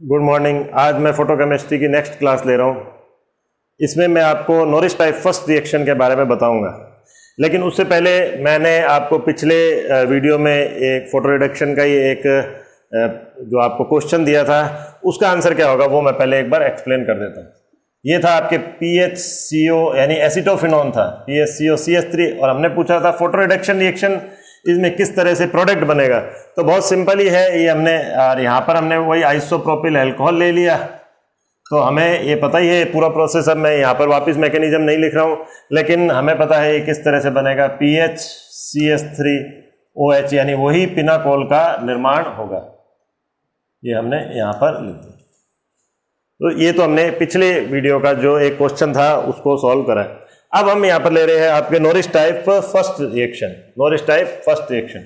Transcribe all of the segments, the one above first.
Good morning. आज मैं photochemistry की नेक्स्ट क्लास ले रहा हूँ। इसमें मैं आपको नॉरिस टाइप फर्स्ट रिएक्शन के बारे में बताऊंगा, लेकिन उससे पहले मैंने आपको पिछले वीडियो में एक फोटो रिडक्शन का ही एक जो आपको क्वेश्चन दिया था उसका आंसर क्या होगा वो मैं पहले एक बार एक्सप्लेन कर देता हूँ। ये था आपके PHCO यानी एसिटोफिनोन था, PHCO CH3, और हमने पूछा था फोटो रिडक्शन रिएक्शन इसमें किस तरह से प्रोडक्ट बनेगा। तो बहुत सिंपल ही है ये, हमने और यहाँ पर हमने वही आइसोप्रोपिल अल्कोहल ले लिया। तो हमें ये पता ही है पूरा प्रोसेस। अब मैं यहाँ पर वापस मैकेनिज्म नहीं लिख रहा हूँ, लेकिन हमें पता है ये किस तरह से बनेगा। PHCH3OH यानी वही पिनाकोल का निर्माण होगा। ये हमने यहाँ पर लिख दिया। तो ये तो हमने पिछले वीडियो का जो एक क्वेश्चन था उसको सॉल्व करा है। अब हम यहाँ पर ले रहे हैं आपके Norris type first reaction. Norris type first reaction,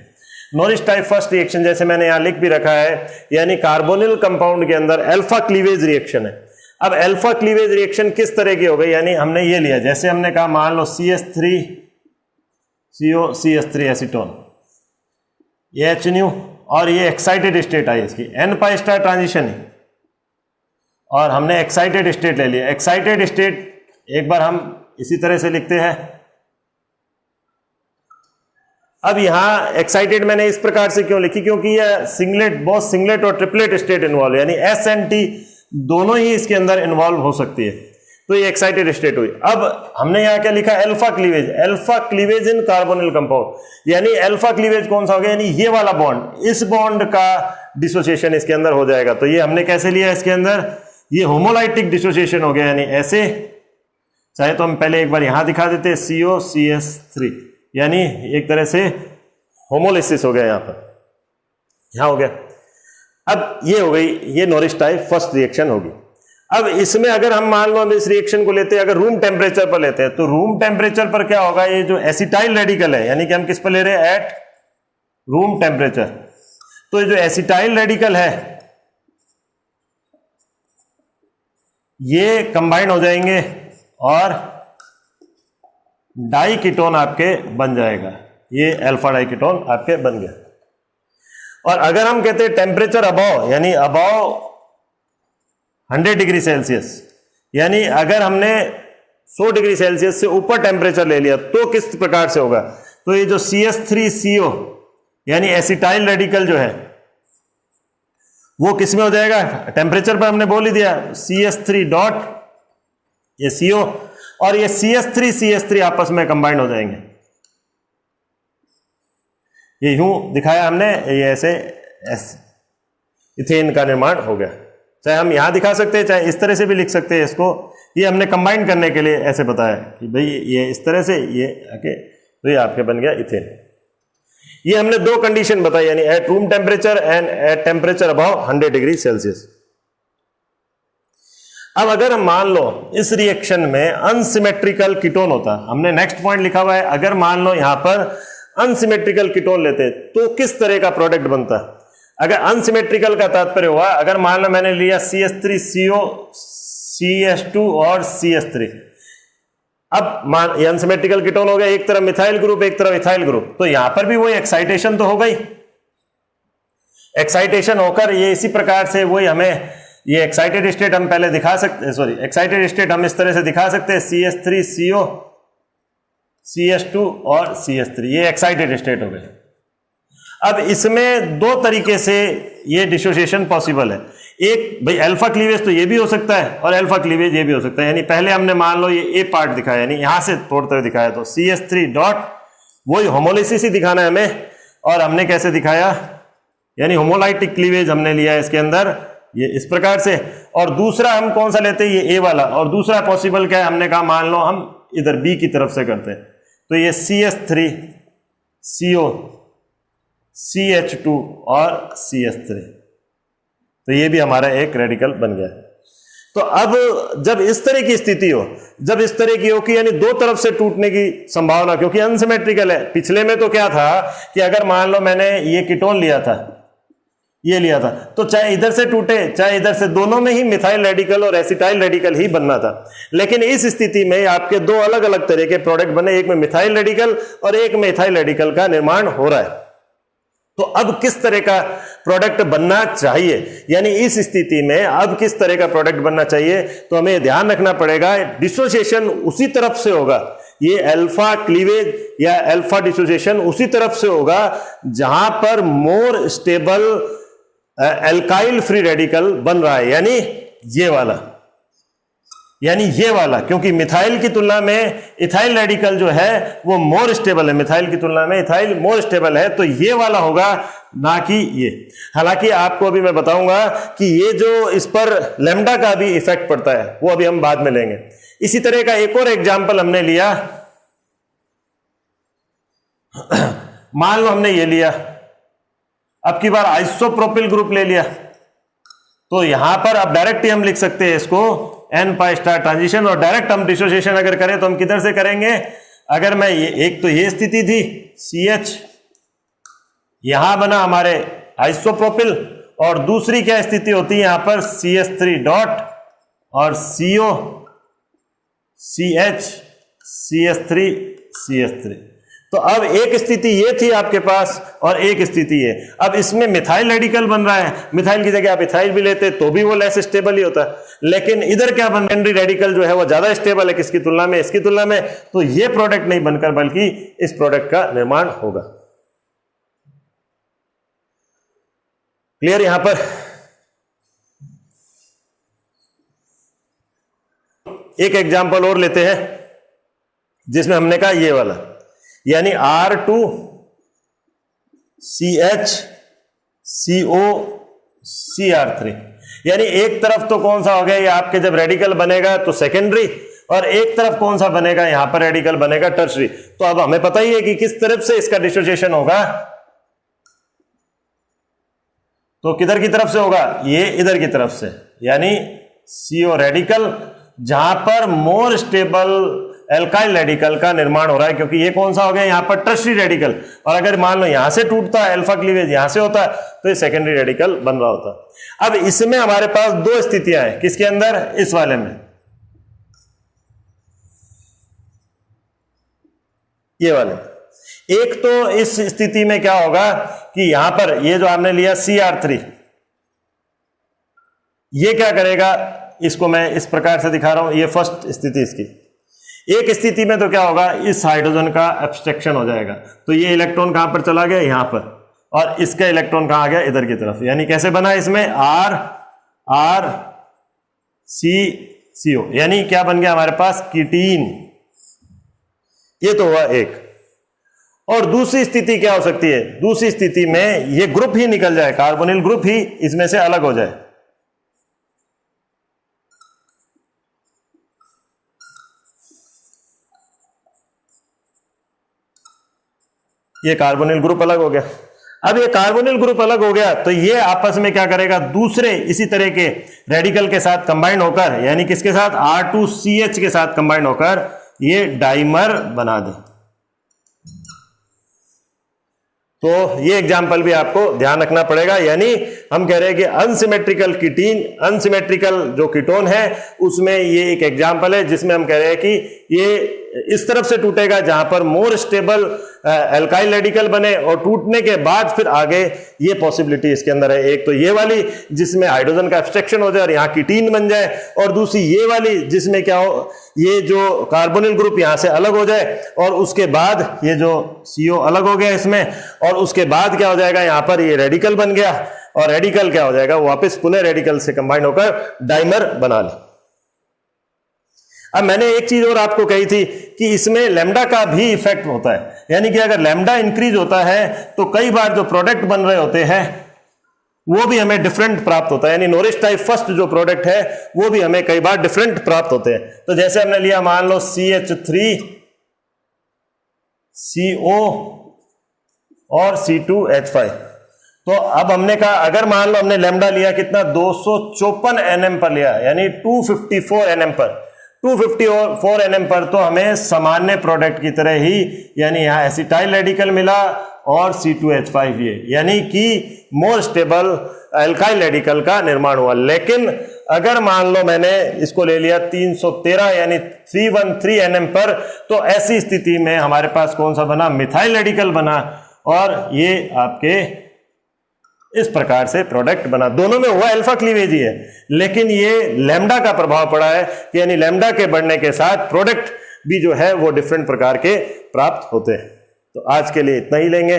Norris type first reaction जैसे मैंने यहाँ लिख भी रखा है, यानी कार्बोनिल कंपाउंड के अंदर अल्फा क्लीवेज रिएक्शन है। अब अल्फा क्लीवेज रिएक्शन किस तरह की हो गई, यानी हमने ये लिया, जैसे हमने कहा मान लो CH3CO CH3 एसीटोन, ये HNU, और ये एक्साइटेड स्टेट आई इसकी N पाई स्टार ट्रांजिशन ही, और हमने एक्साइटेड स्टेट ले लिया। एक्साइटेड स्टेट एक बार हम इसी तरह से लिखते हैं। अब यहां एक्साइटेड मैंने इस प्रकार से क्यों लिखी, क्योंकि यह सिंगलेट, बहुत सिंगलेट और ट्रिपलेट स्टेट इन्वॉल्व, यानी S and T दोनों ही इसके अंदर इन्वॉल्व हो सकती है। तो ये एक्साइटेड स्टेट हुई। अब हमने यहां क्या लिखा, अल्फा क्लीवेज, अल्फा क्लीवेज इन कार्बोनिल कंपाउंड, यानी अल्फा क्लीवेज कौन सा हो गया, यानी ये वाला बॉन्ड, इस बॉन्ड का डिसोसिएशन इसके अंदर हो जाएगा। तो ये हमने कैसे लिया, इसके अंदर ये होमोलाइटिक डिसोसिएशन हो गया, यानी ऐसे। चाहे तो हम पहले एक बार यहां दिखा देते COCS3, यानी एक तरह से होमोलिसिस हो गया, यहां पर यहां हो गया। अब ये हो गई, ये नॉरिस टाइप फर्स्ट रिएक्शन होगी। अब इसमें अगर हम मान लो हम इस रिएक्शन को लेते हैं, अगर रूम टेम्परेचर पर लेते हैं, तो रूम टेम्परेचर पर क्या होगा, ये जो एसिटाइल रेडिकल है, यानी कि हम किस पर ले रहे हैं, एट रूम टेम्परेचर। तो ये जो एसिटाइल रेडिकल है ये कंबाइन हो जाएंगे और डाइकीटोन आपके बन जाएगा। ये अल्फा डाइकीटोन आपके बन गया। और अगर हम कहते हैं टेम्परेचर अबव, यानी अबव 100 डिग्री सेल्सियस, यानी अगर हमने 100 डिग्री सेल्सियस से ऊपर टेम्परेचर ले लिया तो किस प्रकार से होगा। तो ये जो CH3CO यानी एसिटाइल रेडिकल जो है वो किस में हो जाएगा, टेम्परेचर पर हमने बोल ही दिया CH3 डॉट ये CO, और ये CH3 आपस में कंबाइंड हो जाएंगे। ये यूं दिखाया हमने, ये ऐसे इथेन का निर्माण हो गया। चाहे हम यहां दिखा सकते हैं, चाहे इस तरह से भी लिख सकते हैं इसको। ये हमने कंबाइन करने के लिए ऐसे बताया कि भाई ये इस तरह से ये आके, तो ये आपके बन गया इथेन। ये हमने दो कंडीशन बताई, यानी at room temperature and at temperature above 100 degree Celsius. अब अगर हम मान लो इस रिएक्शन में अनसिमेट्रिकल कीटोन होता, हमने नेक्स्ट पॉइंट लिखा हुआ है, अगर मान लो यहां पर अनसिमेट्रिकल कीटोन लेते तो किस तरह का प्रोडक्ट बनता। अगर अनसिमेट्रिकल का तात्पर्य हुआ, अगर मान लो मैंने लिया CH3CO CH2 और CH3, अब मान ये अनसिमेट्रिकल कीटोन हो गया, एक तरफ मिथाइल ग्रुप एक तरफ इथाइल ग्रुप, तो यहां पर भी वही एक्साइटेशन तो हो गई। एक्साइटेशन होकर ये इसी प्रकार से वही हमें ये एक्साइटेड स्टेट हम पहले दिखा सकते, सॉरी एक्साइटेड स्टेट हम इस तरह से दिखा सकते हैं, CH3CO CH2 और CH3, ये एक्साइटेड स्टेट हो गए। अब इसमें दो तरीके से ये डिसोसिएशन पॉसिबल है। एक भाई अल्फा क्लीवेज तो ये भी हो सकता है और अल्फा क्लीवेज ये भी हो सकता है, यानी पहले हमने मान लो ये ए पार्ट दिखाया, यानी यहां से तोड़ते हुए दिखाया, तो CH3 डॉट वही होमोलिसिस ही दिखाना है हमें। और हमने कैसे दिखाया, यानी होमोलाइटिक क्लीवेज हमने लिया है इसके अंदर, ये इस प्रकार से। और दूसरा हम कौन सा लेते हैं, ये ए वाला। और दूसरा पॉसिबल क्या है, हमने कहा मान लो हम इधर बी की तरफ से करते हैं, तो ये CH3CO CH2 और CH3, तो ये भी हमारा एक रेडिकल बन गया है। तो अब जब इस तरह की स्थिति हो, जब इस तरह की हो कि यानी दो तरफ से टूटने की संभावना, क्योंकि अनसिमेट्रिकल है। पिछले में तो क्या था कि अगर मान लो मैंने ये कीटोन लिया था, ये लिया था, तो चाहे इधर से टूटे चाहे इधर से, दोनों में ही मिथाइल रेडिकल और एसिटाइल रेडिकल ही बनना था। लेकिन इस स्थिति में आपके दो अलग अलग तरह के प्रोडक्ट बने, एक में मिथाइल रेडिकल और एक में इथाइल रेडिकल का निर्माण हो रहा है। तो अब किस तरह का प्रोडक्ट बनना चाहिए, यानी इस स्थिति में अब किस तरह का प्रोडक्ट बनना चाहिए, तो हमें ध्यान रखना पड़ेगा डिसोसिएशन उसी तरफ से होगा, ये अल्फा क्लीवेज या अल्फा डिसोसिएशन उसी तरफ से होगा जहां पर more stable alkyl free radical बन रहा है, यानी ये वाला, क्योंकि मिथाइल की तुलना में इथाइल रेडिकल जो है वो मोर स्टेबल है, मिथाइल की तुलना में इथाइल मोर स्टेबल है, तो ये वाला होगा ना कि ये। हालांकि आपको अभी मैं बताऊंगा कि ये जो इस पर लैम्डा का भी इफेक्ट पड़ता है वो अभी हम बाद में लेंगे। इसी तरह का एक और एग्जाम्पल हमने लिया, मान लो हमने ये लिया, अब की बार आइसोप्रोपिल ग्रुप ले लिया, तो यहां पर अब डायरेक्ट ही हम लिख सकते हैं इसको n पाई स्टार ट्रांजिशन, और डायरेक्ट हम डिसोसिएशन अगर करें तो हम किधर से करेंगे, अगर मैं एक तो ये स्थिति थी CH, यहां बना हमारे आइसोप्रोपिल, और दूसरी क्या स्थिति होती है यहां पर CH3 डॉट और CO CH CH3 CH3। तो अब एक स्थिति ये थी आपके पास और एक स्थिति ये, अब इसमें मिथाइल रेडिकल बन रहा है, मिथाइल की जगह आप इथाइल भी लेते तो भी वो लेस स्टेबल ही होता, लेकिन इधर क्या बन, सेकेंडरी रेडिकल जो है वो ज्यादा स्टेबल है किसकी तुलना में, इसकी तुलना में, तो ये प्रोडक्ट नहीं बनकर बल्कि इस प्रोडक्ट का निर्माण होगा। क्लियर यहां पर? एक एग्जांपल और लेते हैं जिसमें हमने कहा ये वाला, यानी R2CH CO CR3, यानी एक तरफ तो कौन सा हो गया, ये आपके जब रेडिकल बनेगा तो सेकेंडरी, और एक तरफ कौन सा बनेगा, यहां पर रेडिकल बनेगा टर्शरी। तो अब हमें पता ही है कि किस तरफ से इसका डिसोसिएशन होगा, तो किधर की तरफ से होगा, ये इधर की तरफ से, यानी CO रेडिकल जहां पर मोर स्टेबल एल्काइल रेडिकल का निर्माण हो रहा है, क्योंकि ये कौन सा हो गया यहां पर टर्शरी रेडिकल, और अगर मान लो यहां से टूटता है अल्फा क्लीवेज यहां से होता है तो ये सेकेंडरी रेडिकल बन रहा होता। अब इसमें हमारे पास दो स्थितियां हैं, किसके अंदर, इस वाले में, ये वाले। एक तो इस स्थिति में क्या होगा कि यहां पर ये जो आपने लिया CR3, ये क्या करेगा, इसको मैं इस प्रकार से दिखा रहा हूं, ये फर्स्ट स्थिति इसकी। एक स्थिति में तो क्या होगा, इस हाइड्रोजन का एब्स्ट्रैक्शन हो जाएगा, तो ये इलेक्ट्रॉन कहां पर चला गया, यहां पर, और इसका इलेक्ट्रॉन कहां आ गया, इधर की तरफ, यानी कैसे बना इसमें RCO, यानी क्या बन गया हमारे पास, कीटीन। ये तो हुआ एक। और दूसरी स्थिति क्या हो सकती है, दूसरी स्थिति में ये ग्रुप ही निकल जाए, कार्बोनिल ग्रुप ही इसमें से अलग हो जाए, ये कार्बोनिल ग्रुप अलग हो गया। अब ये कार्बोनिल ग्रुप अलग हो गया तो ये आपस में क्या करेगा, दूसरे इसी तरह के रेडिकल के साथ कंबाइन होकर, यानी किसके साथ, R2CH के साथ कंबाइन होकर ये डाइमर बना दे। तो ये एग्जाम्पल भी आपको ध्यान रखना पड़ेगा, यानी हम कह रहे हैं कि अनसिमेट्रिकल कीटीन, अनसिमेट्रिकल जो कीटोन है उसमें ये एक एग्जाम्पल है जिसमें हम कह रहे हैं कि ये इस तरफ से टूटेगा जहां पर मोर स्टेबल एल्काइल रेडिकल बने, और टूटने के बाद फिर आगे ये पॉसिबिलिटी इसके अंदर है, एक तो ये वाली जिसमें हाइड्रोजन का एब्स्ट्रैक्शन हो जाए और यहाँ कीटीन बन जाए, और दूसरी ये वाली जिसमें क्या हो, ये जो कार्बोनिल ग्रुप यहां से अलग हो जाए और उसके बाद ये जो CO अलग हो गया इसमें, और उसके बाद क्या हो जाएगा, यहां पर ये रेडिकल बन गया, और रेडिकल क्या हो जाएगा, वापस पुनः रेडिकल से कंबाइन होकर डाइमर बना ले। अब मैंने एक चीज और आपको कही थी कि इसमें लैम्डा का भी इफेक्ट होता है, यानी कि अगर लैम्डा इंक्रीज होता है तो कई बार जो प्रोडक्ट बन रहे होते हैं वो भी हमें डिफरेंट प्राप्त होता है, यानी नोरिश टाइप फर्स्ट जो प्रोडक्ट है वो भी हमें कई बार डिफरेंट प्राप्त होते हैं। तो जैसे हमने लिया मान लो CH3CO और C2H5, तो अब हमने कहा अगर मान लो हमने लैम्डा लिया कितना, 254 nm पर लिया, यानी 254 nm पर, 254 nm पर, तो हमें सामान्य प्रोडक्ट की तरह ही, यानी यहां एसिटाइल रेडिकल मिला और C2H5 ये, यानी कि मोर स्टेबल एल्काइल रेडिकल का निर्माण हुआ। लेकिन अगर मान लो मैंने इसको ले लिया 313 यानी 313 nm पर, तो ऐसी स्थिति में हमारे पास कौन सा बना, मिथाइल रेडिकल बना, और ये आपके इस प्रकार से प्रोडक्ट बना, दोनों में हुआ अल्फा क्लीवेज ही है, लेकिन ये लैम्डा का प्रभाव पड़ा है कि यानी लैम्डा के बढ़ने के साथ प्रोडक्ट भी जो है वो डिफरेंट प्रकार के प्राप्त होते हैं। तो आज के लिए इतना ही लेंगे,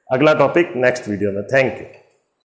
अगला टॉपिक नेक्स्ट वीडियो में। Thank you.